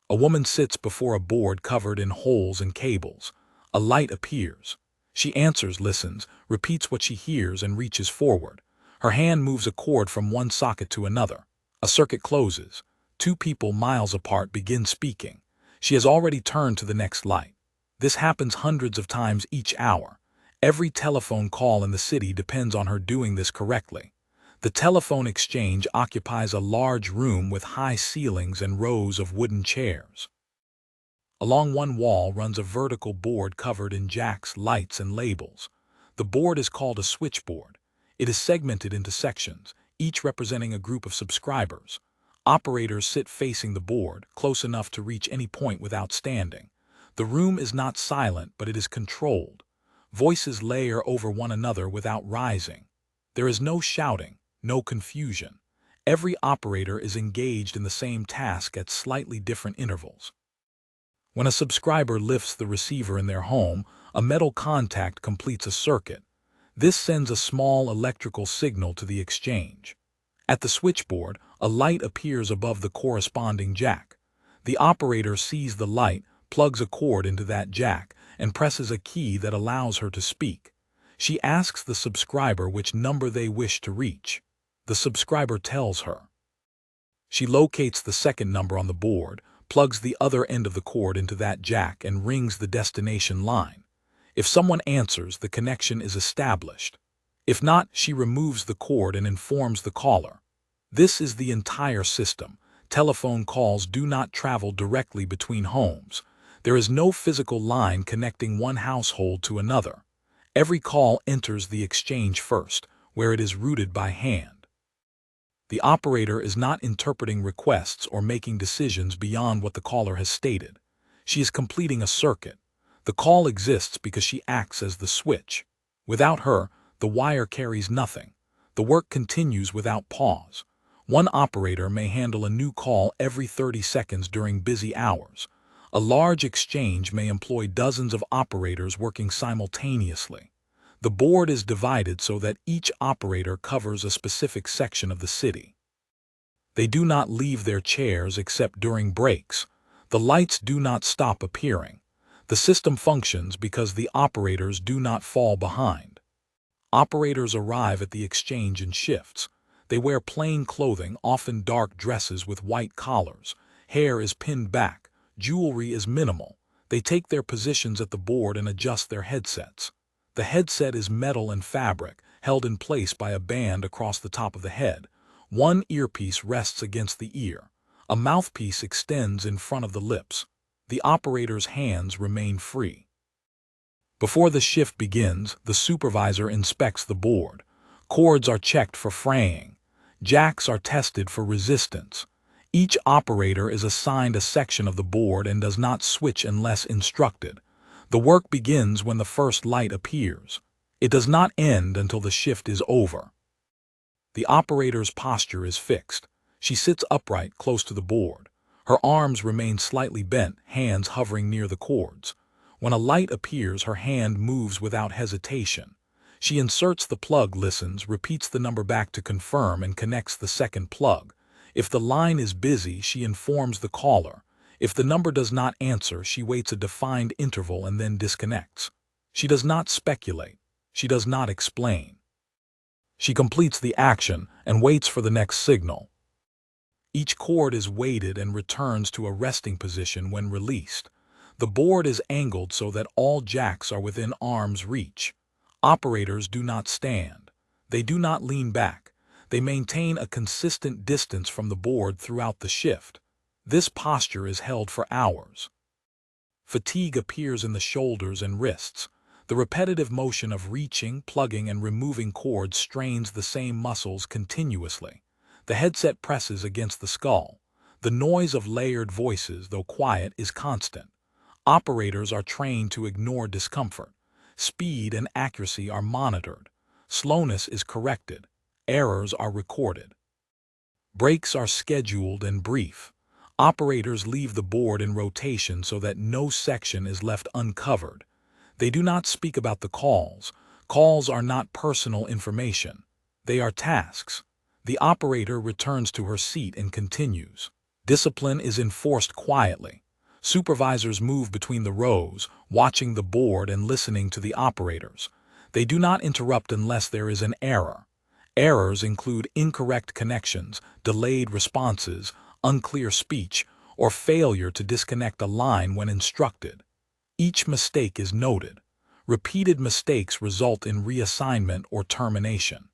A woman sits before a board covered in holes and cables. A light appears. She answers, listens, repeats what she hears, and reaches forward. Her hand moves a cord from one socket to another. A circuit closes. Two people miles apart begin speaking. She has already turned to the next light. This happens hundreds of times each hour. Every telephone call in the city depends on her doing this correctly. The telephone exchange occupies a large room with high ceilings and rows of wooden chairs. Along one wall runs a vertical board covered in jacks, lights, and labels. The board is called a switchboard. It is segmented into sections, each representing a group of subscribers. Operators sit facing the board, close enough to reach any point without standing. The room is not silent, but it is controlled. Voices layer over one another without rising. There is no shouting, no confusion. Every operator is engaged in the same task at slightly different intervals. When a subscriber lifts the receiver in their home, a metal contact completes a circuit. This sends a small electrical signal to the exchange. At the switchboard, a light appears above the corresponding jack. The operator sees the light, plugs a cord into that jack, and presses a key that allows her to speak. She asks the subscriber which number they wish to reach. The subscriber tells her. She locates the second number on the board, plugs the other end of the cord into that jack, and rings the destination line. If someone answers, the connection is established. If not, she removes the cord and informs the caller. This is the entire system. Telephone calls do not travel directly between homes. There is no physical line connecting one household to another. Every call enters the exchange first, where it is routed by hand. The operator is not interpreting requests or making decisions beyond what the caller has stated. She is completing a circuit. The call exists because she acts as the switch. Without her, the wire carries nothing. The work continues without pause. One operator may handle a new call every 30 seconds during busy hours. A large exchange may employ dozens of operators working simultaneously. The board is divided so that each operator covers a specific section of the city. They do not leave their chairs except during breaks. The lights do not stop appearing. The system functions because the operators do not fall behind. Operators arrive at the exchange in shifts. They wear plain clothing, often dark dresses with white collars. Hair is pinned back. Jewelry is minimal. They take their positions at the board and adjust their headsets. The headset is metal and fabric, held in place by a band across the top of the head. One earpiece rests against the ear. A mouthpiece extends in front of the lips. The operator's hands remain free. Before the shift begins, the supervisor inspects the board. Cords are checked for fraying. Jacks are tested for resistance. Each operator is assigned a section of the board and does not switch unless instructed. The work begins when the first light appears. It does not end until the shift is over. The operator's posture is fixed. She sits upright close to the board. Her arms remain slightly bent, hands hovering near the cords. When a light appears, her hand moves without hesitation. She inserts the plug, listens, repeats the number back to confirm, and connects the second plug. If the line is busy, she informs the caller. If the number does not answer, she waits a defined interval and then disconnects. She does not speculate. She does not explain. She completes the action and waits for the next signal. Each cord is weighted and returns to a resting position when released. The board is angled so that all jacks are within arm's reach. Operators do not stand. They do not lean back. They maintain a consistent distance from the board throughout the shift. This posture is held for hours. Fatigue appears in the shoulders and wrists. The repetitive motion of reaching, plugging, and removing cords strains the same muscles continuously. The headset presses against the skull. The noise of layered voices, though quiet, is constant. Operators are trained to ignore discomfort. Speed and accuracy are monitored. Slowness is corrected. Errors are recorded. Breaks are scheduled and brief. Operators leave the board in rotation so that no section is left uncovered. They do not speak about the calls. Calls are not personal information. They are tasks. The operator returns to her seat and continues. Discipline is enforced quietly. Supervisors move between the rows, watching the board and listening to the operators. They do not interrupt unless there is an error. Errors include incorrect connections, delayed responses, unclear speech, or failure to disconnect a line when instructed. Each mistake is noted. Repeated mistakes result in reassignment or termination.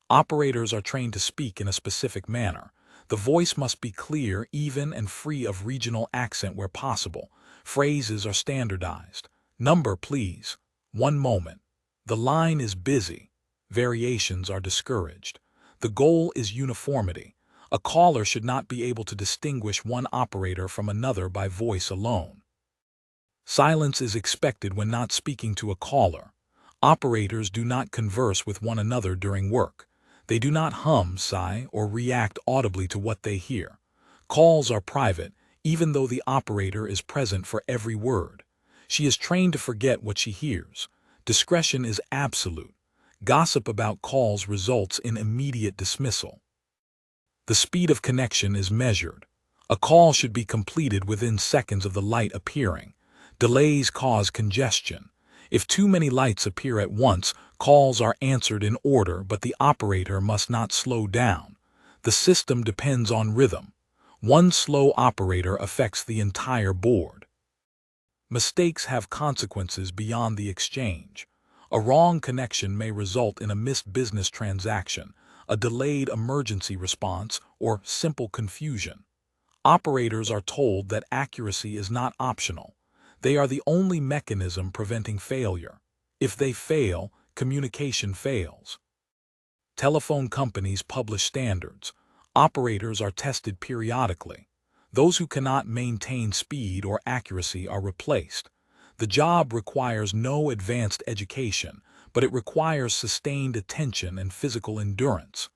Operators are trained to speak in a specific manner. The voice must be clear, even, and free of regional accent where possible. Phrases are standardized. Number, please. One moment. The line is busy. Variations are discouraged. The goal is uniformity. A caller should not be able to distinguish one operator from another by voice alone. Silence is expected when not speaking to a caller. Operators do not converse with one another during work. They do not hum, sigh, or react audibly to what they hear. Calls are private, even though the operator is present for every word. She is trained to forget what she hears. Discretion is absolute. Gossip about calls results in immediate dismissal. The speed of connection is measured. A call should be completed within seconds of the light appearing. Delays cause congestion. If too many lights appear at once, calls are answered in order, but the operator must not slow down. The system depends on rhythm. One slow operator affects the entire board. Mistakes have consequences beyond the exchange. A wrong connection may result in a missed business transaction, a delayed emergency response, or simple confusion. Operators are told that accuracy is not optional. They are the only mechanism preventing failure. If they fail, communication fails. Telephone companies publish standards. Operators are tested periodically. Those who cannot maintain speed or accuracy are replaced. The job requires no advanced education, but it requires sustained attention and physical endurance.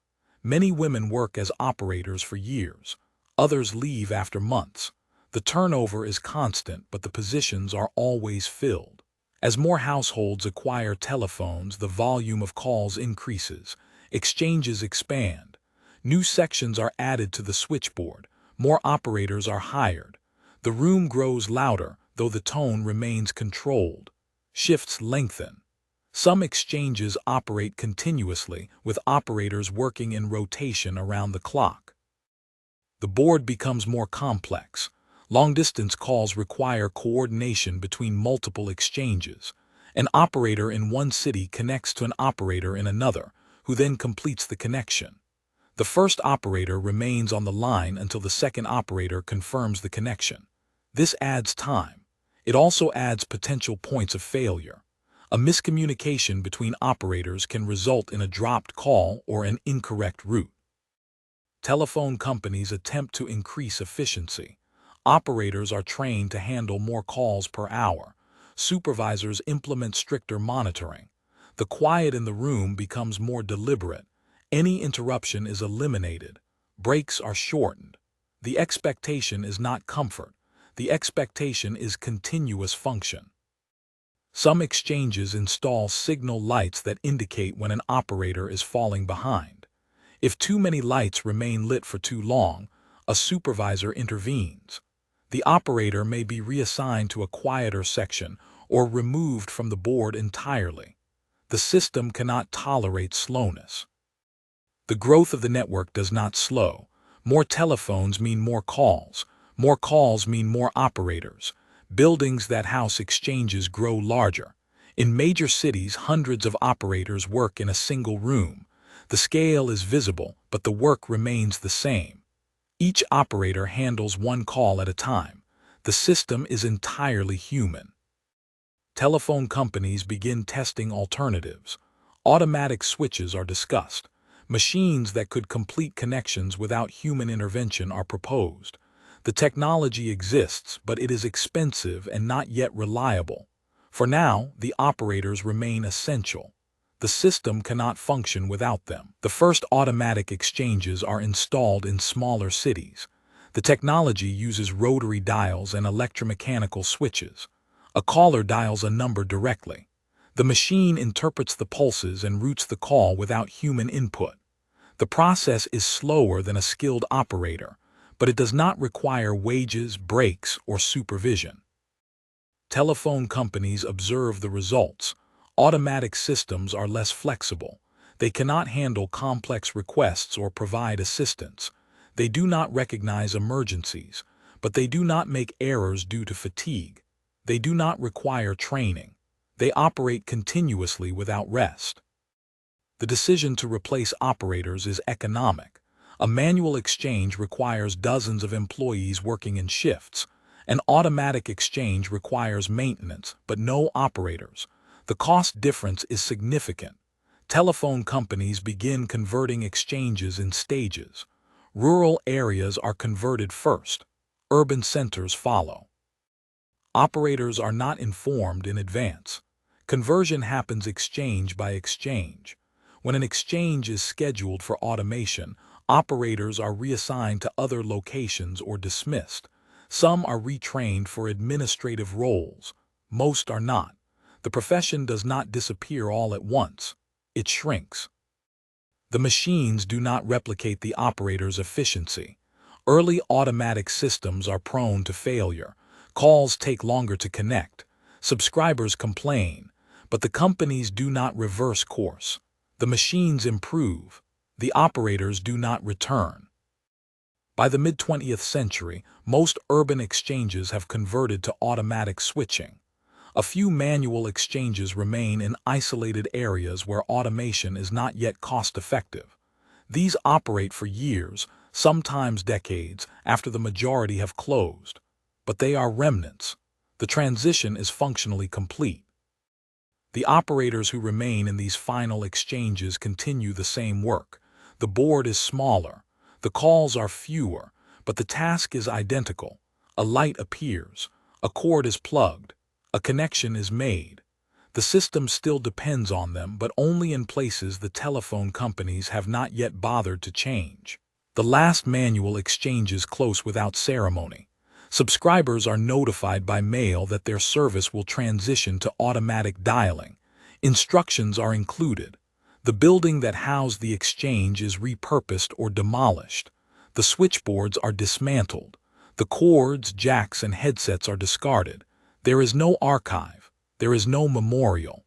Many women work as operators for years. Others leave after months. The turnover is constant, but the positions are always filled. As more households acquire telephones, the volume of calls increases. Exchanges expand. New sections are added to the switchboard. More operators are hired. The room grows louder, though the tone remains controlled. Shifts lengthen. Some exchanges operate continuously, with operators working in rotation around the clock. The board becomes more complex. Long-distance calls require coordination between multiple exchanges. An operator in one city connects to an operator in another, who then completes the connection. The first operator remains on the line until the second operator confirms the connection. This adds time. It also adds potential points of failure. A miscommunication between operators can result in a dropped call or an incorrect route. Telephone companies attempt to increase efficiency. Operators are trained to handle more calls per hour. Supervisors implement stricter monitoring. The quiet in the room becomes more deliberate. Any interruption is eliminated. Breaks are shortened. The expectation is not comfort. The expectation is continuous function. Some exchanges install signal lights that indicate when an operator is falling behind. If too many lights remain lit for too long, a supervisor intervenes. The operator may be reassigned to a quieter section or removed from the board entirely. The system cannot tolerate slowness. The growth of the network does not slow. More telephones mean more calls. More calls mean more operators. Buildings that house exchanges grow larger. In major cities, hundreds of operators work in a single room. The scale is visible, but the work remains the same. Each operator handles one call at a time. The system is entirely human. Telephone companies begin testing alternatives. Automatic switches are discussed. Machines that could complete connections without human intervention are proposed. The technology exists, but it is expensive and not yet reliable. For now, the operators remain essential. The system cannot function without them. The first automatic exchanges are installed in smaller cities. The technology uses rotary dials and electromechanical switches. A caller dials a number directly. The machine interprets the pulses and routes the call without human input. The process is slower than a skilled operator, but it does not require wages, breaks, or supervision. Telephone companies observe the results. Automatic systems are less flexible. They cannot handle complex requests or provide assistance. They do not recognize emergencies, but they do not make errors due to fatigue. They do not require training. They operate continuously without rest. The decision to replace operators is economic. A manual exchange requires dozens of employees working in shifts. An automatic exchange requires maintenance, but no operators. The cost difference is significant. Telephone companies begin converting exchanges in stages. Rural areas are converted first. Urban centers follow. Operators are not informed in advance. Conversion happens exchange by exchange. When an exchange is scheduled for automation, operators are reassigned to other locations or dismissed. Some are retrained for administrative roles. Most are not. The profession does not disappear all at once. It shrinks. The machines do not replicate the operator's efficiency. Early automatic systems are prone to failure. Calls take longer to connect. Subscribers complain, but the companies do not reverse course. The machines improve. The operators do not return. By the mid-20th century, most urban exchanges have converted to automatic switching. A few manual exchanges remain in isolated areas where automation is not yet cost-effective. These operate for years, sometimes decades, after the majority have closed. But they are remnants. The transition is functionally complete. The operators who remain in these final exchanges continue the same work. The board is smaller. The calls are fewer, but the task is identical. A light appears. A cord is plugged. A connection is made. The system still depends on them, but only in places the telephone companies have not yet bothered to change. The last manual exchanges close without ceremony. Subscribers are notified by mail that their service will transition to automatic dialing. Instructions are included. The building that housed the exchange is repurposed or demolished. The switchboards are dismantled. The cords, jacks, and headsets are discarded. There is no archive. There is no memorial.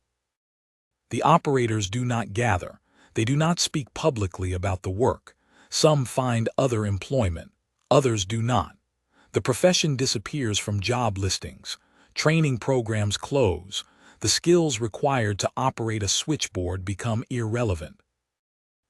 The operators do not gather. They do not speak publicly about the work. Some find other employment. Others do not. The profession disappears from job listings. Training programs close. The skills required to operate a switchboard become irrelevant.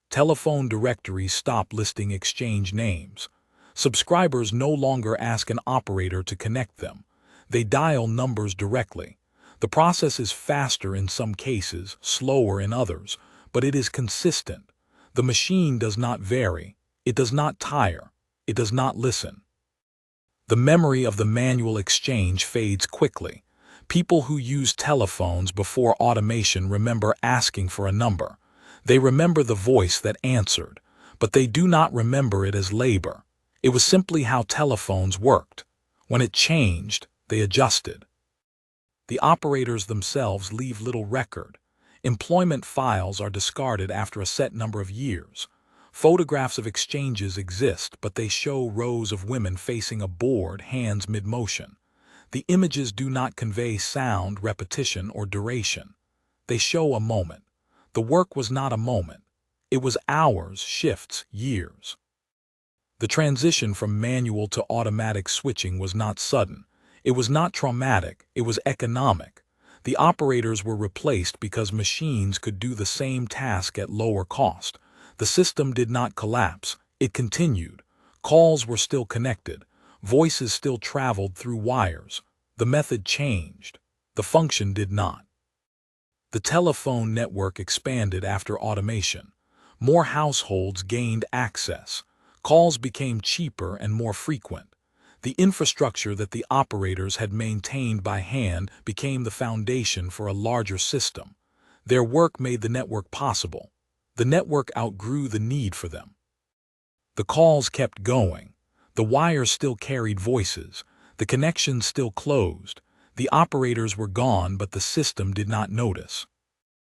Telephone directories stop listing exchange names. Subscribers no longer ask an operator to connect them. They dial numbers directly. The process is faster in some cases, slower in others, but it is consistent. The machine does not vary. It does not tire. It does not listen. The memory of the manual exchange fades quickly. People who use telephones before automation remember asking for a number. They remember the voice that answered, but they do not remember it as labor. It was simply how telephones worked. When it changed, they adjusted. The operators themselves leave little record. Employment files are discarded after a set number of years. Photographs of exchanges exist, but they show rows of women facing a board, hands mid-motion. The images do not convey sound, repetition, or duration. They show a moment. The work was not a moment. It was hours, shifts, years. The transition from manual to automatic switching was not sudden. It was not traumatic. It was economic. The operators were replaced because machines could do the same task at lower cost. The system did not collapse. It continued. Calls were still connected. Voices still traveled through wires. The method changed. The function did not. The telephone network expanded after automation. More households gained access. Calls became cheaper and more frequent. The infrastructure that the operators had maintained by hand became the foundation for a larger system. Their work made the network possible. The network outgrew the need for them. The calls kept going. The wires still carried voices. The connections still closed. The operators were gone, but the system did not notice.